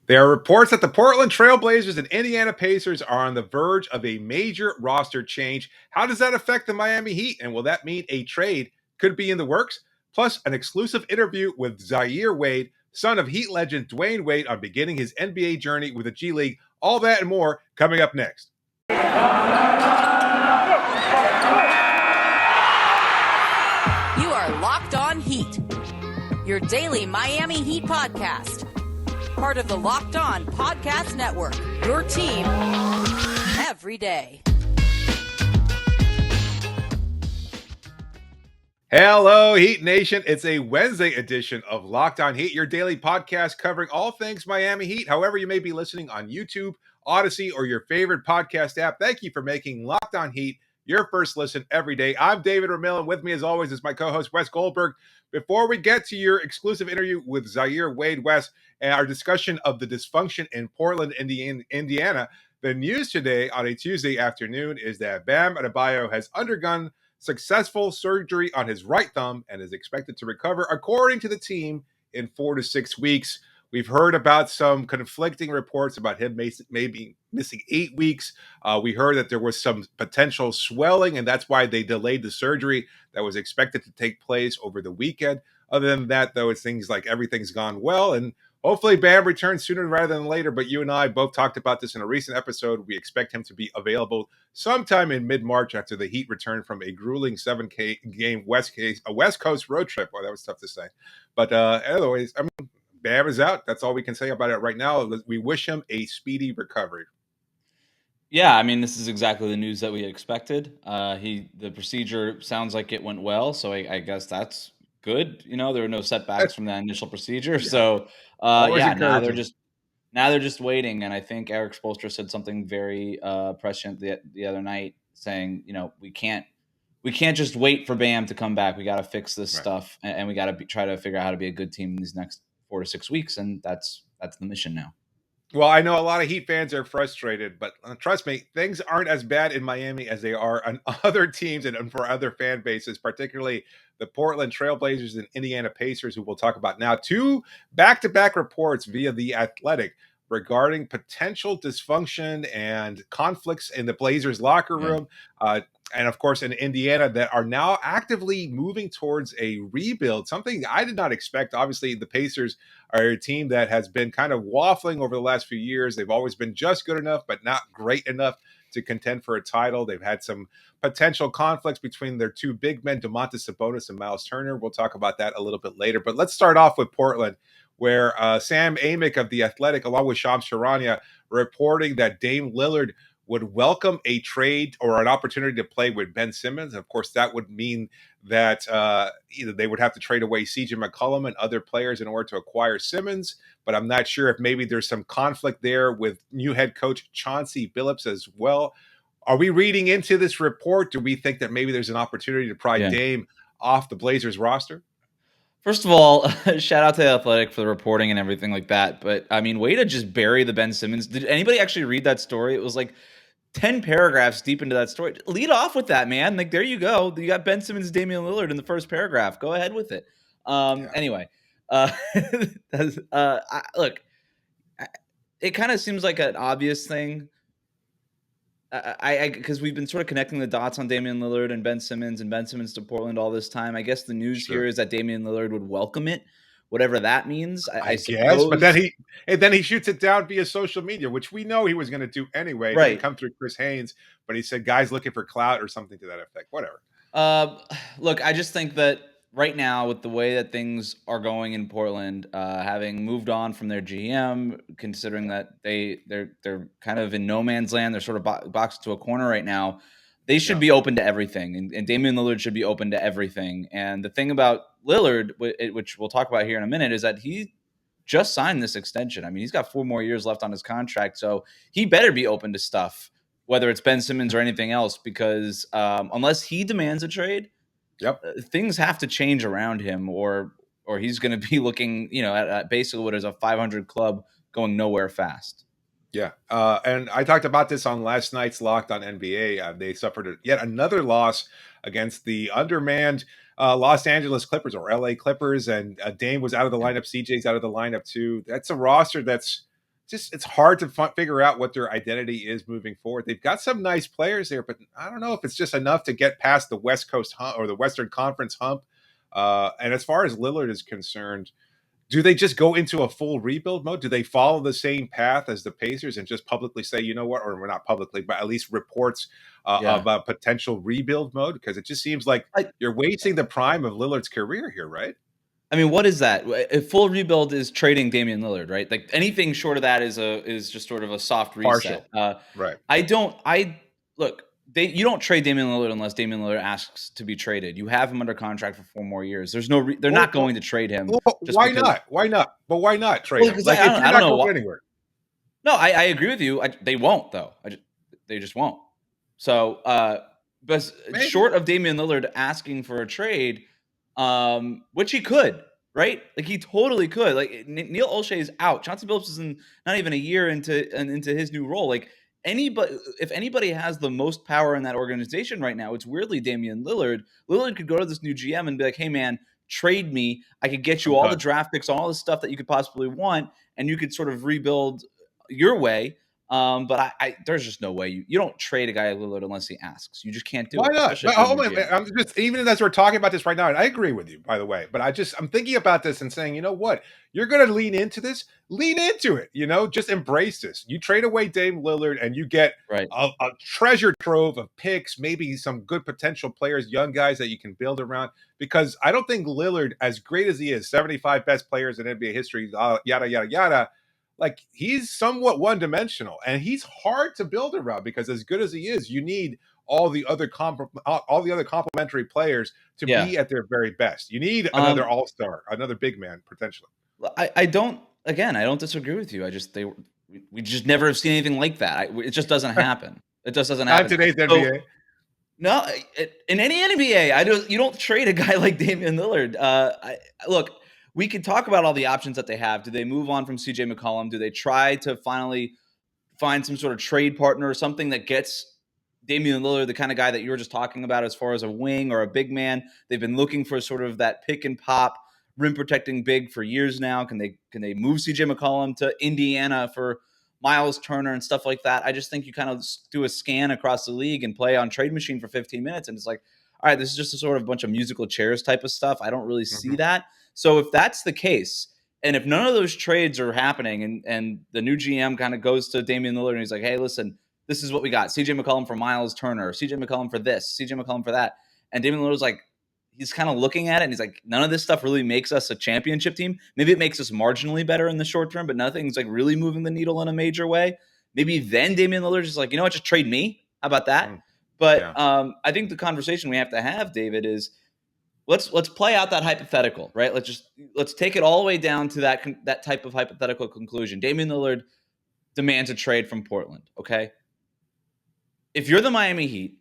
There are reports that the Portland Trail Blazers and Indiana Pacers are on the verge of a major roster change. How does that affect the Miami Heat? And will that mean a trade could be in the works? Plus, an exclusive interview with Zaire Wade, son of Heat legend Dwayne Wade, on beginning his NBA journey with the G League. All that and more coming up next. You are Locked On Heat, your daily Miami Heat podcast. Part of the Locked On Podcast Network, your team every day. Hello, Heat Nation. It's a Wednesday edition of Locked On Heat, your daily podcast covering all things Miami Heat. However, you may be listening on YouTube, Odyssey, or your favorite podcast app. Thank you for making Locked On Heat your first listen every day. I'm David Ramil, and with me, as always, is my co-host, Wes Goldberg. Before we get to your exclusive interview with Zaire Wade, Wes, and our discussion of the dysfunction in Portland, Indiana, the news today on a Tuesday afternoon is that Bam Adebayo has undergone successful surgery on his right thumb and is expected to recover, according to the team, in 4 to 6 weeks. We've heard about some conflicting reports about him maybe missing 8 weeks. We heard that there was some potential swelling, and that's why they delayed the surgery that was expected to take place over the weekend. Other than that, though, it seems like everything's gone well, and hopefully Bam returns sooner rather than later. But you and I both talked about this in a recent episode. We expect him to be available sometime in mid-March after the Heat return from a grueling 7-game West Coast road trip. Well, that was tough to say. But anyways, I mean, Bam is out. That's all we can say about it right now. We wish him a speedy recovery. Yeah, I mean, this is exactly the news that we expected. The procedure sounds like it went well, so I guess that's good. You know, there were no setbacks from that initial procedure. Yeah. So, now they're just waiting. And I think Eric Spoelstra said something very prescient the other night, saying, you know, we can't just wait for Bam to come back. We got to fix this stuff, and we got to try to figure out how to be a good team in these next 4 to 6 weeks, and that's the mission now. Well, I know a lot of Heat fans are frustrated, but trust me, things aren't as bad in Miami as they are on other teams and for other fan bases, particularly the Portland Trail Blazers and Indiana Pacers, who we'll talk about now. 2 back-to-back reports via The Athletic regarding potential dysfunction and conflicts in the Blazers locker room. And of course, in Indiana, that are now actively moving towards a rebuild, something I did not expect. Obviously, the Pacers are a team that has been kind of waffling over the last few years. They've always been just good enough, but not great enough to contend for a title. They've had some potential conflicts between their 2 big men, Domantas Sabonis and Miles Turner. We'll talk about that a little bit later. But let's start off with Portland, where Sam Amick of The Athletic, along with Shams Charania, reporting that Dame Lillard would welcome a trade or an opportunity to play with Ben Simmons. Of course, that would mean that either they would have to trade away CJ McCollum and other players in order to acquire Simmons. But I'm not sure if maybe there's some conflict there with new head coach Chauncey Billups as well. Are we reading into this report? Do we think that maybe there's an opportunity to pry Dame off the Blazers roster? First of all, shout out to The Athletic for the reporting and everything like that. But, I mean, way to just bury the Ben Simmons. Did anybody actually read that story? It was like 10 paragraphs deep into that story. Lead off with that, man. Like, there you go. You got Ben Simmons, Damian Lillard in the first paragraph. Go ahead with it. Anyway, look, it kind of seems like an obvious thing. Because we've been sort of connecting the dots on Damian Lillard and Ben Simmons to Portland all this time. I guess the news here is that Damian Lillard would welcome it, whatever that means. I guess, but then he shoots it down via social media, which we know he was going to do anyway. Right. It didn't come through Chris Haynes, but he said guys looking for clout or something to that effect. Whatever. Look, I just think that right now, with the way that things are going in Portland, having moved on from their GM, considering that they're kind of in no man's land, they're sort of boxed to a corner right now. They should be open to everything, and Damian Lillard should be open to everything. And the thing about Lillard, which we'll talk about here in a minute, is that he just signed this extension. I mean, he's got 4 more years left on his contract, so he better be open to stuff, whether it's Ben Simmons or anything else, because unless he demands a trade, things have to change around him, or he's going to be looking, at basically what is a 500 club going nowhere fast. Yeah, and I talked about this on last night's Locked on NBA. They suffered yet another loss against the undermanned Los Angeles Clippers, or LA Clippers, and Dame was out of the lineup. CJ's out of the lineup too. That's a roster that's it's hard to figure out what their identity is moving forward. They've got some nice players there, but I don't know if it's just enough to get past the West Coast hump or the Western Conference hump. And as far as Lillard is concerned, do they just go into a full rebuild mode? Do they follow the same path as the Pacers and just publicly say, you know what, or not publicly, but at least reports of a potential rebuild mode? Because it just seems like you're wasting the prime of Lillard's career here, right? I mean, what is that? A full rebuild is trading Damian Lillard, right? Like anything short of that is just sort of a soft reset. Partial. Right. You don't trade Damian Lillard unless Damian Lillard asks to be traded. You have him under contract for 4 more years. There's no, they're not going to trade him. Why not? Why not? But why not trade him? Like, if you're not going anywhere. No, I agree with you. They won't though. They just won't. So, but maybe. Short of Damian Lillard asking for a trade, which he could, right? Like he totally could. Like Neil Olshey is out. Chauncey Billups is not even a year into his new role. Like if anybody has the most power in that organization right now, it's weirdly Damian Lillard. Lillard could go to this new GM and be like, "Hey man, trade me. I could get you all the draft picks, all the stuff that you could possibly want, and you could sort of rebuild your way." But there's just no way you don't trade a guy like Lillard unless he asks. You just can't do it. Why not? I'm just, even as we're talking about this right now, and I agree with you, by the way, but I'm thinking about this and saying, you know what? You're going to lean into this. Lean into it. Just embrace this. You trade away Dame Lillard and you get a treasure trove of picks, maybe some good potential players, young guys that you can build around. Because I don't think Lillard, as great as he is, 75 best players in NBA history, yada, yada, yada, like he's somewhat one-dimensional, and he's hard to build around because as good as he is, you need all the other complementary players to be at their very best. You need another all-star, another big man potentially. I don't disagree with you. We just never have seen anything like that. It just doesn't happen. It just doesn't happen. Not today's NBA. No, in any NBA, you don't trade a guy like Damian Lillard. Look. We could talk about all the options that they have. Do they move on from CJ McCollum? Do they try to finally find some sort of trade partner or something that gets Damian Lillard, the kind of guy that you were just talking about as far as a wing or a big man? They've been looking for sort of that pick and pop, rim protecting big for years now. Can they move CJ McCollum to Indiana for Miles Turner and stuff like that? I just think you kind of do a scan across the league and play on Trade Machine for 15 minutes. And it's like, all right, this is just a sort of bunch of musical chairs type of stuff. I don't really see that. So if that's the case, and if none of those trades are happening and the new GM kind of goes to Damian Lillard and he's like, hey, listen, this is what we got. CJ McCollum for Miles Turner, CJ McCollum for this, CJ McCollum for that. And Damian Lillard's like, he's kind of looking at it and he's like, none of this stuff really makes us a championship team. Maybe it makes us marginally better in the short term, but nothing's like really moving the needle in a major way. Maybe then Damian Lillard's just like, you know what, just trade me. How about that? But I think the conversation we have to have, David, is let's play out that hypothetical, right? Let's take it all the way down to that type of hypothetical conclusion. Damian Lillard demands a trade from Portland, okay? If you're the Miami Heat,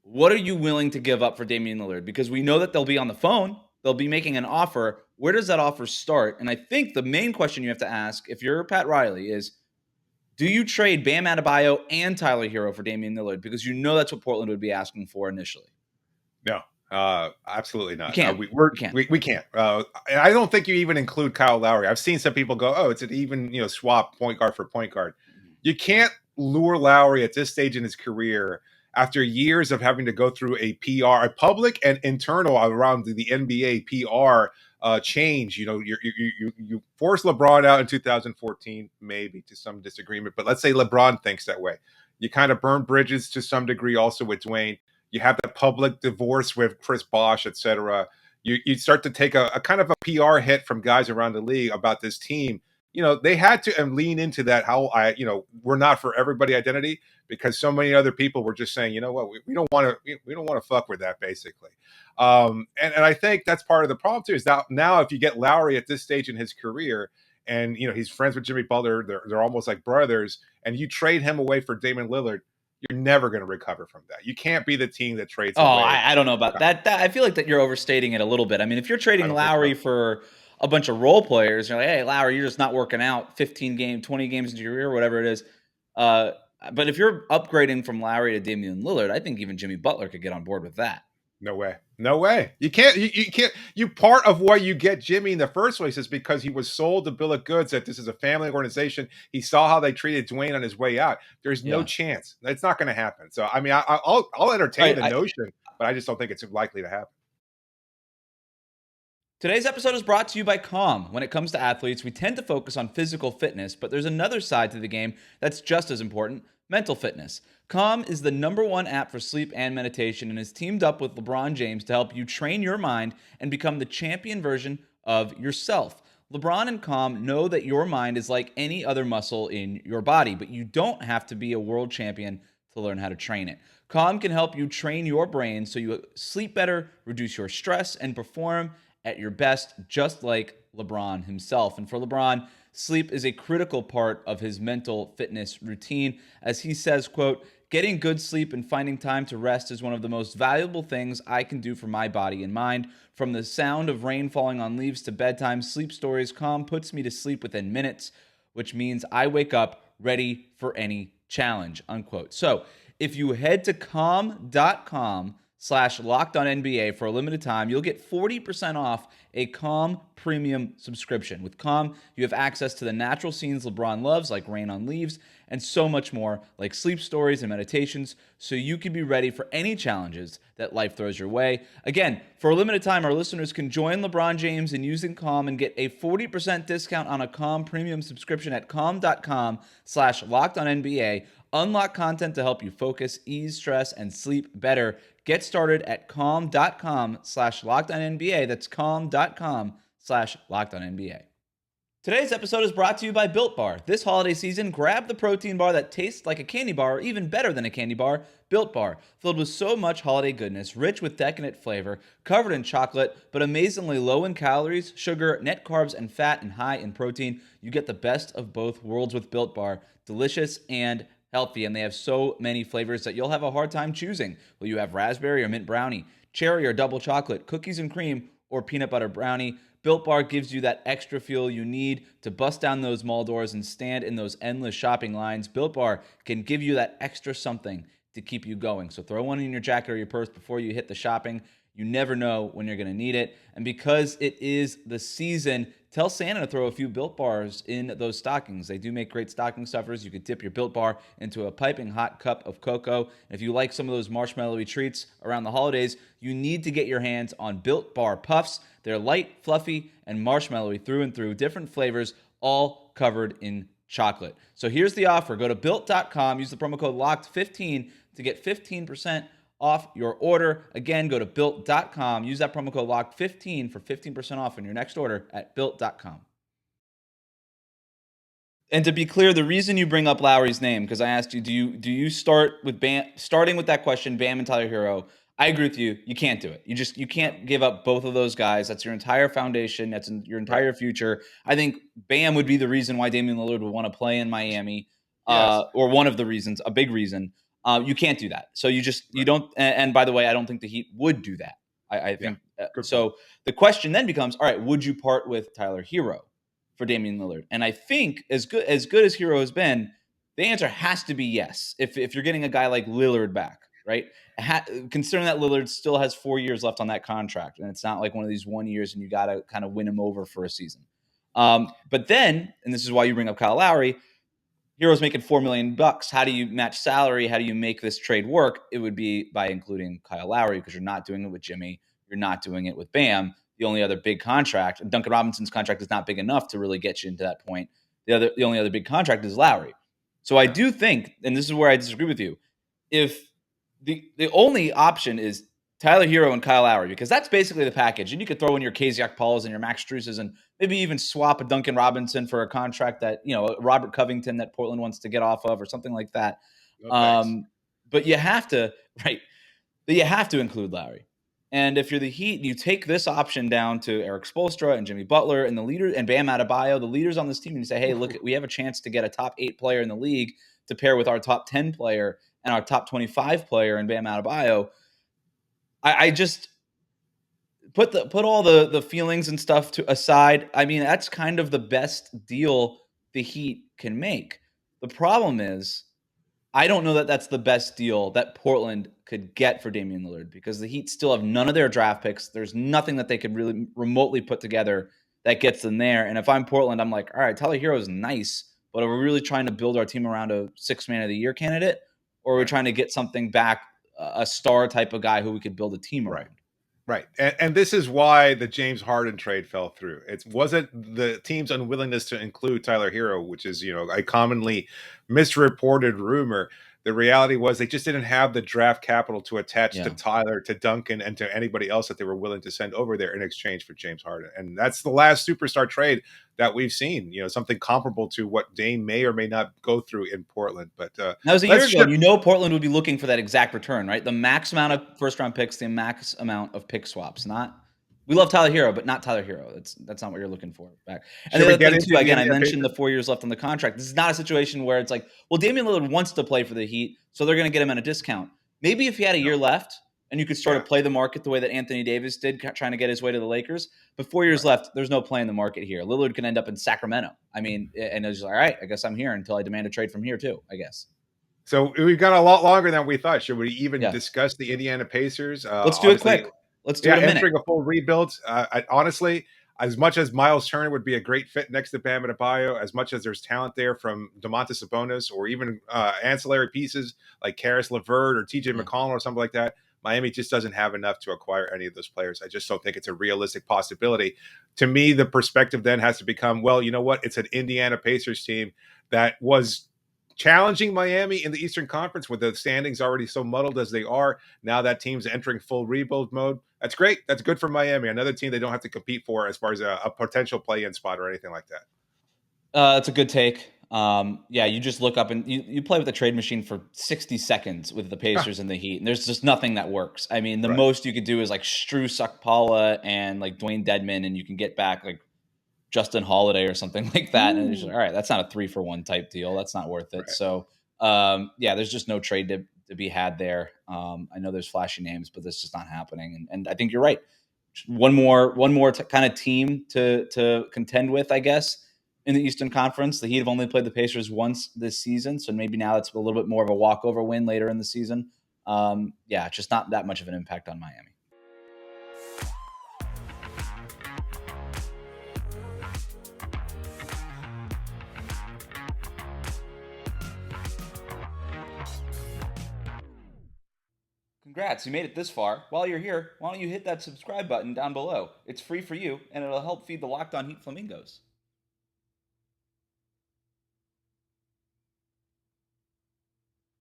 what are you willing to give up for Damian Lillard? Because we know that they'll be on the phone. They'll be making an offer. Where does that offer start? And I think the main question you have to ask, if you're Pat Riley, is do you trade Bam Adebayo and Tyler Herro for Damian Lillard? Because you know that's what Portland would be asking for initially. No, absolutely not. You can't. We can't. And I don't think you even include Kyle Lowry. I've seen some people go, oh, it's an even swap point guard for point guard. You can't lure Lowry at this stage in his career after years of having to go through a PR, a public and internal around the NBA PR change. You force LeBron out in 2014, maybe to some disagreement, but let's say LeBron thinks that way. You kind of burn bridges to some degree also with Dwayne. You have the public divorce with Chris Bosh, et cetera. You start to take a kind of a PR hit from guys around the league about this team. They had to lean into that we're not for everybody identity, because so many other people were just saying, you know what, we don't want to fuck with that, basically. And I think that's part of the problem too, is that now if you get Lowry at this stage in his career and he's friends with Jimmy Butler, they're almost like brothers, and you trade him away for Damian Lillard, you're never going to recover from that. You can't be the team that trades. I don't know about that. I feel like that you're overstating it a little bit. I mean, if you're trading Lowry for a bunch of role players, you're like, hey, Lowry, you're just not working out 15 games, 20 games into your career, whatever it is. But if you're upgrading from Lowry to Damian Lillard, I think even Jimmy Butler could get on board with that. No way. No way. You can't. You can't. You part of why you get Jimmy in the first place is because he was sold the bill of goods that this is a family organization. He saw how they treated Dwayne on his way out. There's no Yeah. chance. It's not going to happen. So I mean, I'll entertain the notion, but I just don't think it's likely to happen. Today's episode is brought to you by Calm. When it comes to athletes, we tend to focus on physical fitness, but there's another side to the game that's just as important: mental fitness. Calm is the #1 app for sleep and meditation and is teamed up with LeBron James to help you train your mind and become the champion version of yourself. LeBron and Calm know that your mind is like any other muscle in your body, but you don't have to be a world champion to learn how to train it. Calm can help you train your brain so you sleep better, reduce your stress, and perform at your best, just like LeBron himself. And for LeBron, sleep is a critical part of his mental fitness routine. As he says, quote, "Getting good sleep and finding time to rest is one of the most valuable things I can do for my body and mind. From the sound of rain falling on leaves to bedtime sleep stories, Calm puts me to sleep within minutes, which means I wake up ready for any challenge," unquote. So if you head to calm.com/LockedOnNBA for a limited time, you'll get 40% off a Calm premium subscription. With Calm, you have access to the natural scenes LeBron loves, like rain on leaves, and so much more, like sleep stories and meditations, so you can be ready for any challenges that life throws your way. Again, for a limited time, our listeners can join LeBron James in using Calm and get a 40% discount on a Calm premium subscription at calm.com/LockedOnNBA. Unlock content to help you focus, ease stress, and sleep better. Get started at calm.com/LockedOnNBA. That's calm.com/LockedOnNBA. Today's episode is brought to you by Built Bar. This holiday season, grab the protein bar that tastes like a candy bar, or even better than a candy bar, Built Bar. Filled with so much holiday goodness, rich with decadent flavor, covered in chocolate, but amazingly low in calories, sugar, net carbs, and fat, and high in protein. You get the best of both worlds with Built Bar. Delicious and healthy, and they have so many flavors that you'll have a hard time choosing. Will you have raspberry or mint brownie, cherry or double chocolate, cookies and cream, or peanut butter brownie? Built Bar gives you that extra fuel you need to bust down those mall doors and stand in those endless shopping lines. Built Bar can give you that extra something to keep you going. So throw one in your jacket or your purse before you hit the shopping. You never know when you're going to need it. And because it is the season, tell Santa to throw a few Built Bars in those stockings. They do make great stocking stuffers. You could dip your Built Bar into a piping hot cup of cocoa. And if you like some of those marshmallowy treats around the holidays, you need to get your hands on Built Bar Puffs. They're light, fluffy, and marshmallowy through and through. Different flavors, all covered in chocolate. So here's the offer. Go to Built.com. Use the promo code LOCKED15 to get 15% off your order. Again, go to Built.com. Use that promo code LOCKED15 for 15% off on your next order at Built.com. And to be clear, the reason you bring up Lowry's name, because I asked you, do you start with Bam, starting with that question, Bam and Tyler Herro? I agree with you. You can't do it. You can't give up both of those guys. That's your entire foundation. That's your entire future. I think Bam would be the reason why Damian Lillard would want to play in Miami, Yes. or one of the reasons, a big reason. You can't do that. So you don't. And by the way, I don't think the Heat would do that. I think so. The question then becomes, all right, would you part with Tyler Herro for Damian Lillard? And I think as good as Herro has been, the answer has to be yes. If you're getting a guy like Lillard back, right? Considering that Lillard still has 4 years left on that contract, and it's not like one of these 1 years and you got to kind of win him over for a season. But then, and this is why you bring up Kyle Lowry, Herro's making $4 million. How do you match salary? How do you make this trade work? It would be by including Kyle Lowry, because you're not doing it with Jimmy. You're not doing it with Bam. The only other big contract, Duncan Robinson's contract is not big enough to really get you into that point. The only other big contract is Lowry. So I do think, and this is where I disagree with you, if the only option is Tyler Herro and Kyle Lowry, because that's basically the package. And you could throw in your Kazak Pauls and your Max Struses and maybe even swap a Duncan Robinson for a contract that, Robert Covington that Portland wants to get off of or something like that. But you have to, right? But you have to include Lowry. And if you're the Heat, you take this option down to Eric Spoelstra and Jimmy Butler and the leader and Bam Adebayo, the leaders on this team, and you say, hey, look, we have a chance to get a top 8 player in the league to pair with our top 10 player and our top 25 player in Bam Adebayo. I just put all the feelings and stuff aside. I mean, that's kind of the best deal the Heat can make. The problem is I don't know that that's the best deal that Portland could get for Damian Lillard because the Heat still have none of their draft picks. There's nothing that they could really remotely put together that gets them there. And if I'm Portland, I'm like, all right, Tyler Hero is nice, but are we really trying to build our team around a 6-man of the year candidate? Or are we trying to get something back, a star type of guy who we could build a team around? Right. And this is why the James Harden trade fell through. It wasn't the team's unwillingness to include Tyler Hero, which is, a commonly misreported rumor. The reality was they just didn't have the draft capital to attach to Tyler, to Duncan, and to anybody else that they were willing to send over there in exchange for James Harden. And that's the last superstar trade that we've seen, something comparable to what Dame may or may not go through in Portland. But that was a year ago. Portland would be looking for that exact return, right? The max amount of first-round picks, the max amount of pick swaps. We love Tyler Hero, but not Tyler Hero. That's not what you're looking for back. And the other thing too, again, I mentioned the 4 years left on the contract. This is not a situation where it's like, well, Damian Lillard wants to play for the Heat, so they're going to get him at a discount. Maybe if he had a year left and you could sort of play the market the way that Anthony Davis did, trying to get his way to the Lakers. But 4 years left, there's no play in the market here. Lillard can end up in Sacramento. I mean, and it's just all right, I guess I'm here until I demand a trade from here too, I guess. So we've got a lot longer than we thought. Should we even discuss the Indiana Pacers? Let's do it quick. Let's do it a minute. Entering a full rebuild. Honestly, as much as Miles Turner would be a great fit next to Bam Adebayo, as much as there's talent there from Domantas Sabonis or even ancillary pieces like Karis LeVert or TJ McConnell or something like that, Miami just doesn't have enough to acquire any of those players. I just don't think it's a realistic possibility. To me, the perspective then has to become, well, you know what? It's an Indiana Pacers team that was challenging Miami in the Eastern Conference with the standings already so muddled as they are. Now that team's entering full rebuild mode. That's great. That's good for Miami. Another team they don't have to compete for as far as a potential play-in spot or anything like that. That's a good take. You just look up and you play with the trade machine for 60 seconds with the Pacers and the Heat, and there's just nothing that works. I mean, the most you could do is like Stru Sakpala and like Dwayne Dedman, and you can get back like Justin Holiday or something like that. And it's just, all right, that's not a 3-for-1 type deal. That's not worth it. So, there's just no trade to be had there. I know there's flashy names, but that's just not happening. And I think you're right. One more kind of team to contend with, I guess, in the Eastern Conference. The Heat have only played the Pacers once this season, so maybe now it's a little bit more of a walkover win later in the season. Just not that much of an impact on Miami. Congrats, you made it this far. While you're here, why don't you hit that subscribe button down below? It's free for you, and it'll help feed the Locked On Heat Flamingos.